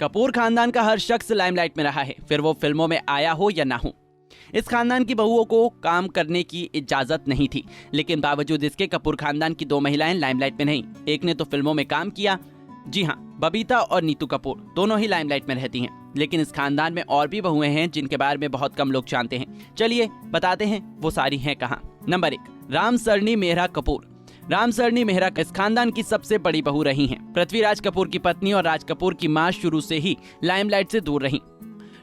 कपूर खानदान का हर शख्स लाइमलाइट में रहा है, फिर वो फिल्मों में आया हो या ना हो। इस खानदान की बहुओं को काम करने की इजाजत नहीं थी, लेकिन बावजूद इसके कपूर खानदान की 2 महिलाएं लाइमलाइट में नहीं। एक ने तो फिल्मों में काम किया, जी हाँ, बबीता और नीतू कपूर दोनों ही लाइमलाइट में रहती हैं। लेकिन इस खानदान में और भी बहुएं हैं जिनके बारे में बहुत कम लोग जानते हैं। चलिए बताते हैं वो सारी हैं कहाँ। नंबर 1, रामसरनी मेहरा कपूर। रामसरनी मेहरा इस खानदान की सबसे बड़ी बहू रही हैं। पृथ्वीराज कपूर की पत्नी और राज कपूर की मां शुरू से ही लाइमलाइट से दूर रहीं।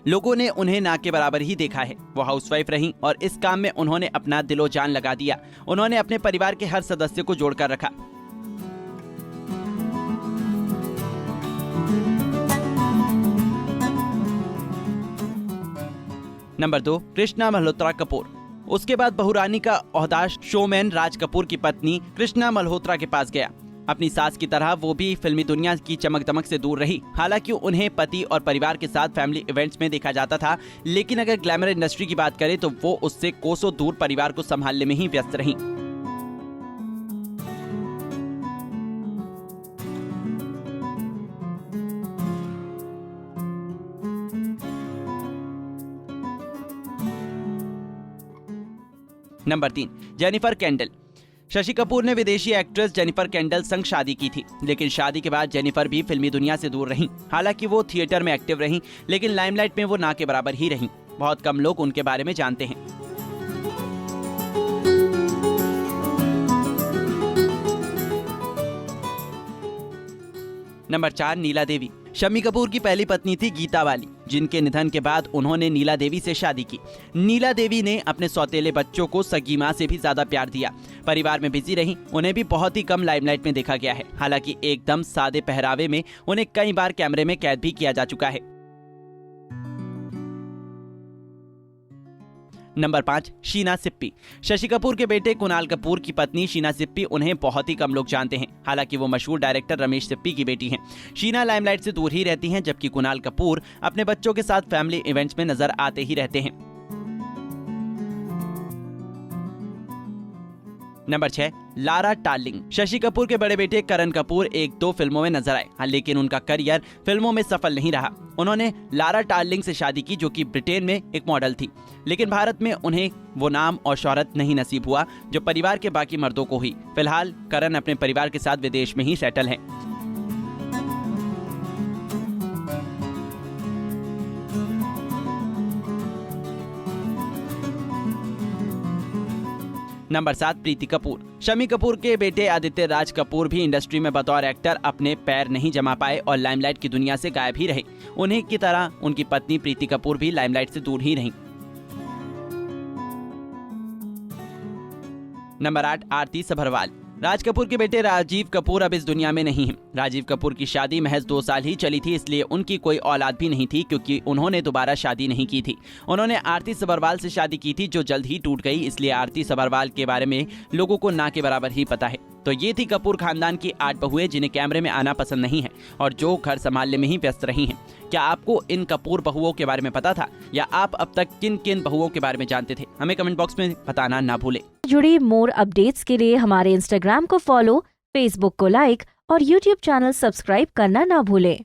लोगों ने उन्हें ना के बराबर ही देखा है। वो हाउसवाइफ रहीं और इस काम में उन्होंने अपना दिलो जान लगा दिया। उन्होंने अपने परिवार के हर सदस्य को जोड़कर रखा। नंबर 2, कृष्णा मल्होत्रा कपूर। उसके बाद बहुरानी का ओहदा शोमैन राज कपूर की पत्नी कृष्णा मल्होत्रा के पास गया। अपनी सास की तरह वो भी फिल्मी दुनिया की चमक दमक से दूर रही। हालांकि उन्हें पति और परिवार के साथ फैमिली इवेंट्स में देखा जाता था, लेकिन अगर ग्लैमर इंडस्ट्री की बात करें तो वो उससे कोसों दूर परिवार को संभालने में ही व्यस्त रही। नंबर 3, जेनिफर केंडल। शशि कपूर ने विदेशी एक्ट्रेस जेनिफर केंडल संग शादी की थी, लेकिन शादी के बाद जेनिफर भी फिल्मी दुनिया से दूर रहीं। हालांकि वो थिएटर में एक्टिव रहीं, लेकिन लाइमलाइट में वो ना के बराबर ही रहीं। बहुत कम लोग उनके बारे में जानते हैं। नंबर 4, नीला देवी। शम्मी कपूर की पहली पत्नी थी गीता वाली, जिनके निधन के बाद उन्होंने नीला देवी से शादी की। नीला देवी ने अपने सौतेले बच्चों को सगी मां से भी ज्यादा प्यार दिया। परिवार में बिजी रहीं, उन्हें भी बहुत ही कम लाइमलाइट में देखा गया है। हालांकि एकदम सादे पहरावे में उन्हें कई बार कैमरे में कैद भी किया जा चुका है। नंबर 5, शीना सिप्पी। शशि कपूर के बेटे कुणाल कपूर की पत्नी शीना सिप्पी, उन्हें बहुत ही कम लोग जानते हैं। हालांकि वो मशहूर डायरेक्टर रमेश सिप्पी की बेटी हैं। शीना लाइमलाइट से दूर ही रहती हैं, जबकि कुणाल कपूर अपने बच्चों के साथ फैमिली इवेंट्स में नजर आते ही रहते हैं। Number 6, Lara Tarling. Shashi Kapoor के बड़े बेटे करण कपूर 1-2 फिल्मों में नजर आए, लेकिन उनका करियर फिल्मों में सफल नहीं रहा। उन्होंने लारा टार्लिंग से शादी की, जो कि ब्रिटेन में एक मॉडल थी, लेकिन भारत में उन्हें वो नाम और शोहरत नहीं नसीब हुआ जो परिवार के बाकी मर्दों को हुई। फिलहाल करण अपने परिवार के साथ विदेश में ही सेटल है। नंबर 7, प्रीति कपूर। शम्मी कपूर के बेटे आदित्य राज कपूर भी इंडस्ट्री में बतौर एक्टर अपने पैर नहीं जमा पाए और लाइमलाइट की दुनिया से गायब ही रहे। उन्हीं की तरह उनकी पत्नी प्रीति कपूर भी लाइमलाइट से दूर ही रहीं। नंबर 8, आरती सभरवाल। राज कपूर के बेटे राजीव कपूर अब इस दुनिया में नहीं हैं। राजीव कपूर की शादी महज 2 साल ही चली थी, इसलिए उनकी कोई औलाद भी नहीं थी, क्योंकि उन्होंने दोबारा शादी नहीं की थी। उन्होंने आरती सभरवाल से शादी की थी, जो जल्द ही टूट गई। इसलिए आरती सभरवाल के बारे में लोगों को ना के बराबर ही पता है। तो ये थी कपूर खानदान की 8 बहुएं जिन्हें कैमरे में आना पसंद नहीं है और जो घर संभालने में ही व्यस्त रही हैं। क्या आपको इन कपूर बहुओं के बारे में पता था, या आप अब तक किन किन बहुओं के बारे में जानते थे? हमें कमेंट बॉक्स में बताना ना भूलें। जुड़ी मोर अपडेट्स के लिए हमारे इंस्टाग्राम को फॉलो, फेसबुक को लाइक और यूट्यूब चैनल सब्सक्राइब करना ना भूलें।